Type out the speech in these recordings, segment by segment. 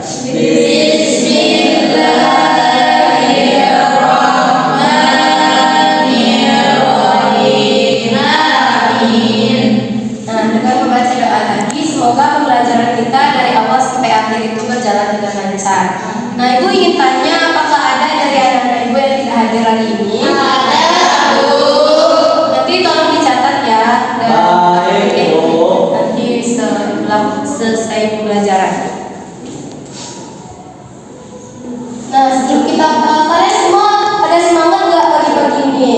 Bismillahirrahmanirrahim. Amin. Nah, dengan membaca doa tadi, semoga pembelajaran kita dari awal sampai akhir itu berjalan dengan lancar. Nah, Ibu ingin tanya, apakah ada dari anak-anak Ibu yang tidak hadir hari ini? Ada, Bu. Nanti tolong dicatat ya. Baik, Bu. Nanti setelah selesai pembelajaran. Nah, sebelum kita kalian semua ada semangat nggak pagi-pagi ini?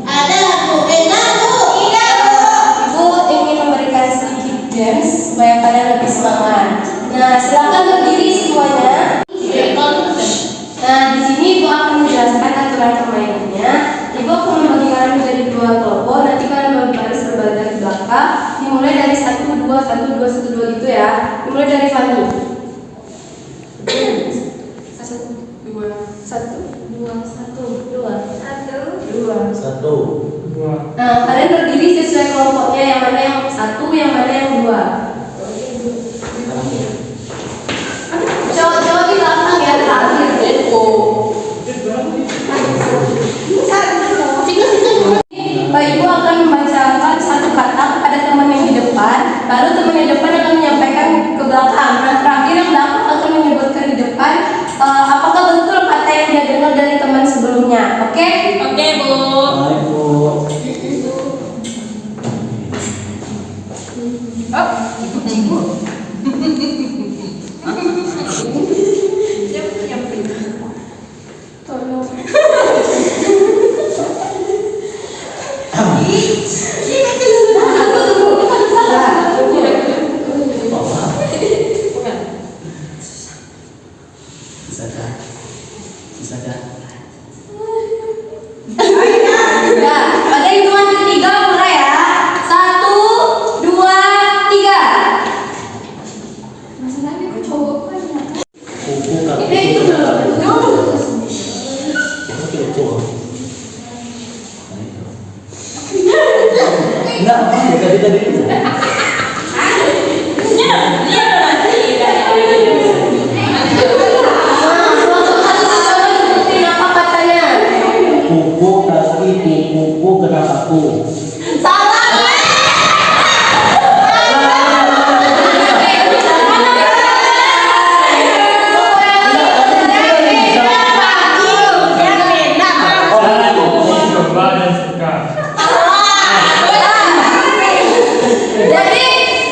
Ada, Bu. Enak, Bu. Iya, Bu. Ibu ingin memberikan sedikit games supaya kalian lebih semangat. Nah, silakan berdiri semuanya. Nah, di sini Ibu akan menjelaskan aturan permainannya. Ibu akan membagi kalian menjadi dua kelompok. Nanti kalian berbaris berbaris di belakang. Dimulai dari 1, 2, 1, 2, 1, 2 gitu ya. Dimulai dari Fani. 1, 2, 1, 2, 1, 2, 1, 2. Nah, kalian berdiri sesuai kelompoknya. Yang mana yang 1, yang mana yang 2. Cowok-cowok di belakang ya, terakhir. Ibu akan membacakan satu kata kepada teman yang di depan, lalu teman yang depan akan menyampaikan ke belakang. Nah, terakhir yang belakang akan menyebutkan di depan apakah betul kata yang dia dengar dari teman sebelumnya. Oke? Oke, Bu. Baik, Bu. Oh, Ibu. Tolong. Bisakah? Nah, pada hitungan ketiga mulai ya. 1, 2, 3. Masalahnya kok cowok kan? Kuku kak. Itu dulu. Enggak, tadi. Kuku kaki, kuku kenapa aku? Jadi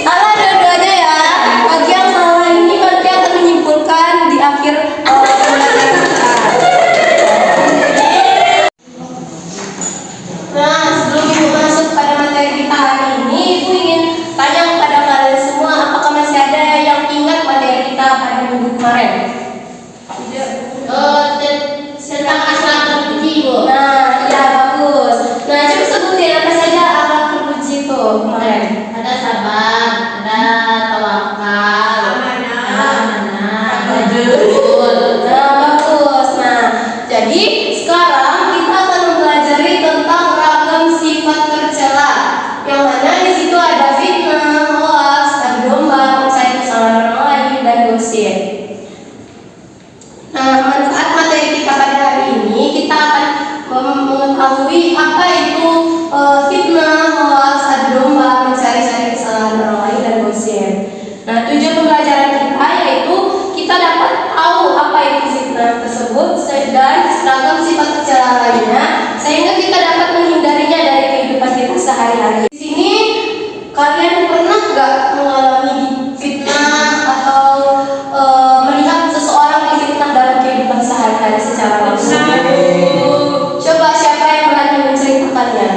salah dua-duanya ya. Bagi yang salah ini nanti akan menyimpulkan di akhir pembelajaran kita. Nah, sebelum Ibu masuk pada materi kita hari ini, Ibu ingin tanya kepada kalian semua, apakah masih ada yang ingat materi kita pada minggu kemarin? Tentang akhlak terpuji, Bu. Nah, ya bagus. Nah, coba sebutin apa saja akhlak terpuji itu kemarin. Ada sabar, ada tawakal, amanah, ada jujur. Nah, bagus. Nah, jadi sekarang kita akan mempelajari tentang ragam sifat tercela. Yang mana di situ ada fitnah, hoax, adu domba, mencari kesalahan orang lain, dan gosip. Nah, manfaat materi kita pada hari ini, kita akan mengetahui apa itu fitnah, hoax, adu domba, mencari-cari kesalahan orang lain, dan gosip. Nah, tujuan pembelajaran kita yaitu kita dapat tahu apa itu fitnah tersebut dan seragam sifat tercela lainnya, sehingga kita dapat menghindarinya dari kehidupan kita sehari-hari. Di sini kalian pernah nggak mengalami fitnah atau melihat seseorang difitnah dalam kehidupan sehari-hari secara langsung? Coba siapa yang berani menceritakannya?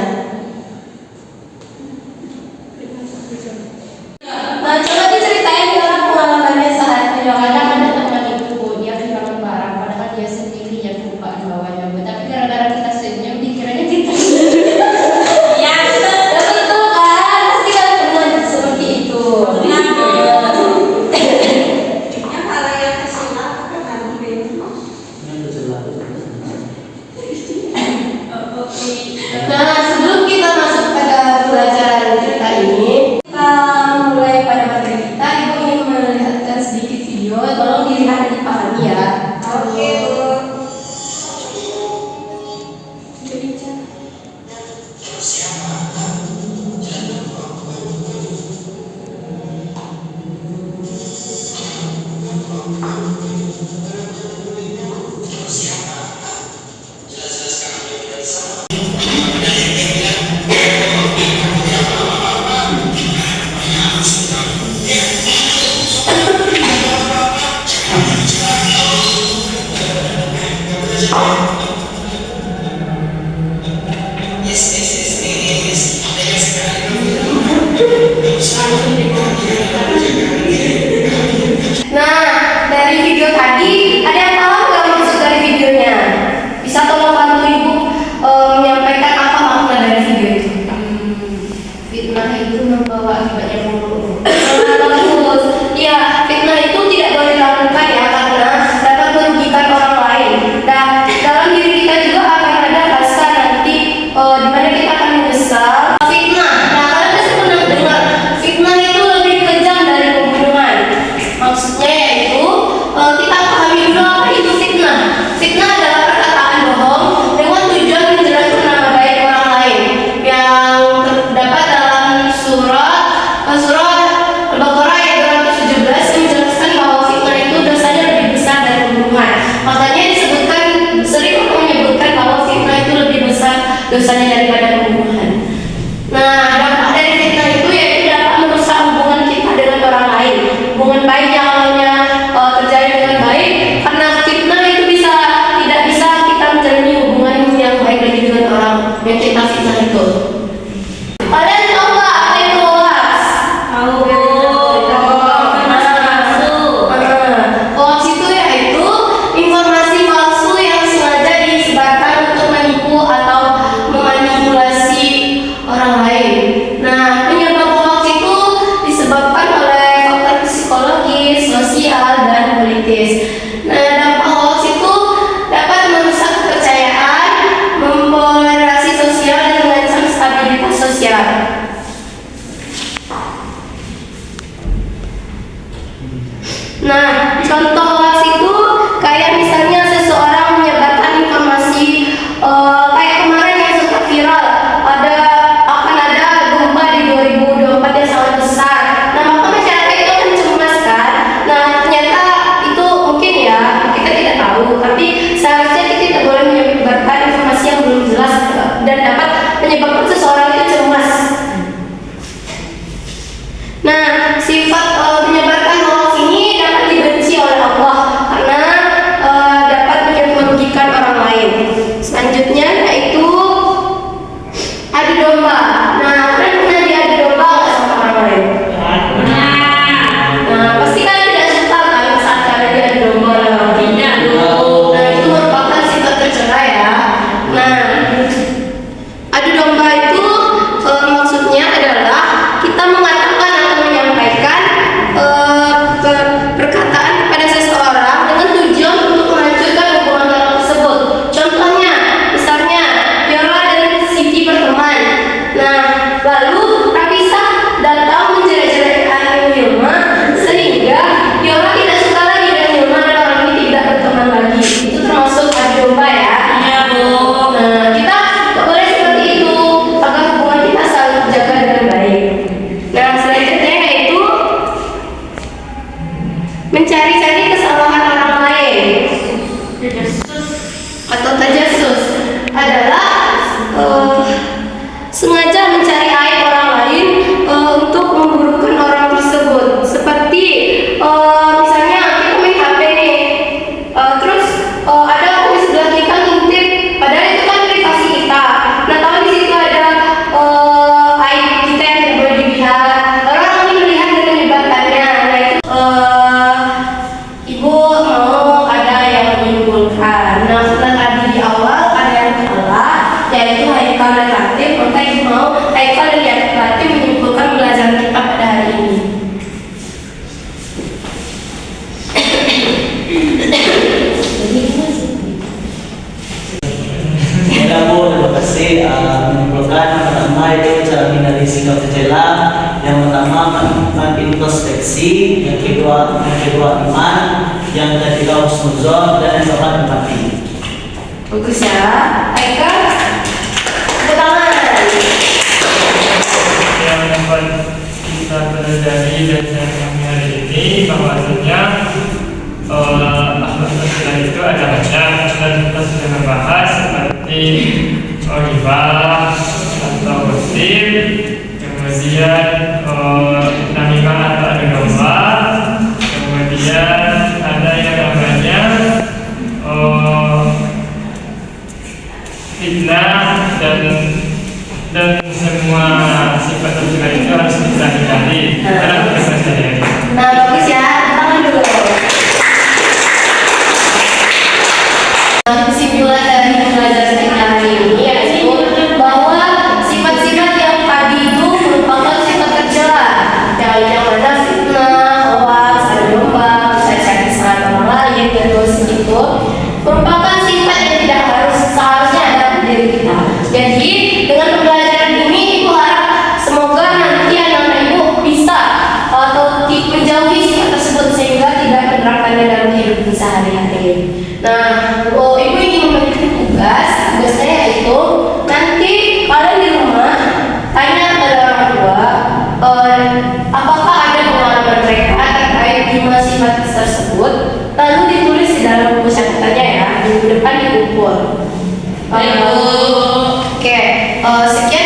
Nah, coba diceritain orang pengalamannya sehari-hari. Kadang ada teman itu, Bu, dia kehilangan barang, padahal dia sendiri yang lupa di bawahnya, Bu. Tapi gara-gara kita senyum, dikiranya kita. Ya, betul. Nah, dari video tadi ada yang tahu nggak maksud dari videonya? Bisa tolong bantu ibu menyampaikan apa makna dari video itu? Fitnah itu membawa akibat yang buruk. Bagus. Ya, fitnah itu tidak boleh dilakukan ya karena dapat merugikan orang lain. Dan dalam diri kita juga akan ada rasa nanti di mana kita akan menyesal. Fitnah. Nah, kalian pasti pernah dengar fitnah itu lebih kejam dari pembunuhan. Maksudnya yaitu kita pahami dulu apa itu fitnah. Fitnah adalah perkataan bohong dengan tujuan menjelekkan nama baik orang lain yang terdapat dalam surah Al-Baqarah ayat 217 yang menjelaskan bahwa fitnah itu dosanya lebih besar dari pembunuhan. Makanya disebutkan sering orang menyebutkan bahwa fitnah itu lebih besar dosanya daripada pembunuhan. Nah, dampak dari fitnah itu yaitu dapat merusak hubungan kita dengan orang lain. Hubungan baik yang awalnya terjalin dengan baik, karena fitnah itu tidak bisa kita menjalani hubungan yang baik lagi dengan orang yang kita fitnah itu. Kalian tahu nggak apa itu hoax? Hoax itu yaitu informasi palsu yang sengaja disebarkan untuk menipu atau memanipulasi orang lain. Nah, penyebab hoax itu disebabkan oleh faktor psikologis, sosial, dan politis. Nah, dampak hoax itu dapat merusak kepercayaan, mempolarisasi sosial, dan mengancam stabilitas sosial. Nah, contoh hoax itu kayak misalnya seseorang menyebarkan informasi kayak kemarin yang sempat viral, akan ada gempa di 2024 yang sangat besar. Nah, maka masyarakat itu akan cemas kan. Nah, ternyata itu mungkin ya kita tidak tahu, tapi seharusnya kita tidak boleh menyebarkan informasi yang belum jelas dan dapat menyebabkan seseorang itu cemas. Nah, sifat menyebarkan hoax ini dapat dibenci oleh Allah karena dapat merugikan orang lain. Selanjutnya yaitu adu domba. Nah, kalian pernah diadu domba nggak sama orang lain? Nah, pasti kalian tidak suka kan saat kalian diadu domba oleh orang lain. Nah, itu merupakan sifat tercela ya. Nah, adu domba itu maksudnya adalah kita mengatakan atau menyampaikan perkataan kepada seseorang dengan tujuan untuk menghancurkan hubungan orang tersebut. Contohnya, misalnya Yola dan Siti berteman. Nah, lalu Rapisah datang menjelek-jelekan Yilma sehingga Yola tidak suka lagi dengan Yilma dan orang ini tidak berteman lagi. Itu termasuk adu domba ya. Iya, Bu. Nah, kita tidak boleh seperti itu agar hubungan kita selalu terjaga dengan baik. Nah, selanjutnya yaitu mencari-cari kesalahan orang lain atau tajassus adalah sengaja mencari aib orang lain untuk memburukkan orang tersebut. Seperti misalnya kita main HP nih, terus ada orang di sebelah kita ngintip, padahal itu kan privasi kita. Nah, tahu di situ ada aib kita yang tidak boleh dilihat. Orang ini melihat dan menyebarkannya. Nah, itu ibu mau ada yang menyimpulkan. Nah, setelah tadi di awal ada yang salah, yaitu Haikal dan Latif. Maka ibu mau Haikal dan Latif menyimpulkan pelajaran kita pada hari ini. Ya Bu, terima kasih. Menyimpulkan pertama itu cara menghindari sikap tercela. Yang pertama introspeksi, yang kedua iman, yang ketiga husnuzon, dan yang keempat empati. Bagus ya, Haikal. Tepuk tangan. Yang dapat kita pelajari dari kami hari ini bahwasanya akhlak tercela itu ada banyak. Dan kita sudah membahas seperti ghibah atau gosip, kemudian namimah atau adu domba, kemudian ada yang namanya apakah ada pengalaman mereka terkait 5 sifat tersebut, lalu ditulis di dalam buku catatannya ya, minggu depan dikumpul. Oke, sekian